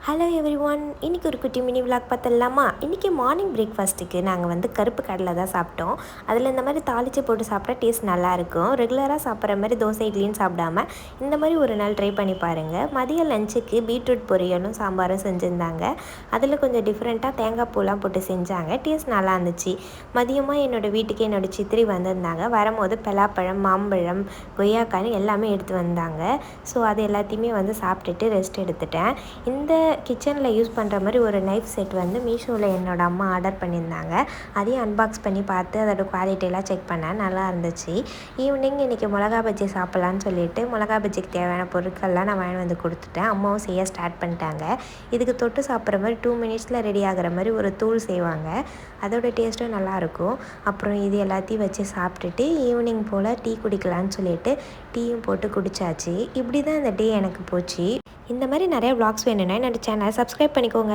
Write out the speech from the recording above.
Hello every one, இன்றைக்கி ஒரு குட்டி மினி விளாக் பார்த்துடலாமா? இன்றைக்கி மார்னிங் பிரேக்ஃபாஸ்ட்டுக்கு நாங்கள் கருப்பு கடலை தான் சாப்பிட்டோம். அதில் இந்த மாதிரி தாளித்து போட்டு சாப்பிட்டா டேஸ்ட் நல்லாயிருக்கும். ரெகுலராக சாப்பிட்ற மாதிரி தோசை இட்லின்னு சாப்பிடாம இந்த மாதிரி ஒரு நாள் ட்ரை பண்ணி பாருங்கள். மதியம் லஞ்சுக்கு பீட்ரூட் பொரியலும் சாம்பாரும் செஞ்சுருந்தாங்க. அதில் கொஞ்சம் டிஃப்ரெண்ட்டாக தேங்காய் பூலாம் போட்டு செஞ்சாங்க. டேஸ்ட் நல்லா இருந்துச்சு. மதியமாக என்னோடய வீட்டுக்கு என்னோடய சித்திரி வந்திருந்தாங்க. வரும்போது பலாப்பழம், மாம்பழம், கொய்யாக்கான்னு எல்லாமே எடுத்து வந்தாங்க. ஸோ அது எல்லாத்தையுமே சாப்பிட்டுட்டு ரெஸ்ட் எடுத்துட்டேன். இந்த கிச்சனில் யூஸ் பண்ணுற மாதிரி ஒரு நைஃப் செட் மீஷோவில் என்னோடய அம்மா ஆர்டர் பண்ணியிருந்தாங்க. அதையும் அன்பாக்ஸ் பண்ணி பார்த்து அதோட குவாலிட்டியெல்லாம் செக் பண்ணேன். நல்லா இருந்துச்சு. ஈவினிங் இன்றைக்கி மிளகா பஜ்ஜி சாப்பிட்லான்னு சொல்லிட்டு மிளகா பஜ்ஜிக்கு தேவையான பொருட்கள்லாம் நான் வாங்கி கொடுத்துட்டேன். அம்மாவும் செய்ய ஸ்டார்ட் பண்ணிட்டாங்க. இதுக்கு தொட்டு சாப்பிட்ற மாதிரி 2 மினிட்ஸில் ரெடி ஆகிற மாதிரி ஒரு தூள் செய்வாங்க. அதோட டேஸ்ட்டும் நல்லாயிருக்கும். அப்புறம் இது எல்லாத்தையும் வச்சு சாப்பிட்டுட்டு ஈவினிங் போல் டீ குடிக்கலான்னு சொல்லிட்டு டீயும் போட்டு குடித்தாச்சு. இப்படி தான் இந்த டே எனக்கு போச்சு. இந்த மாதிரி நிறைய vlogs வேணும்னா என்னோடய சேனலை சப்ஸ்கிரைப் பண்ணிக்கோங்க.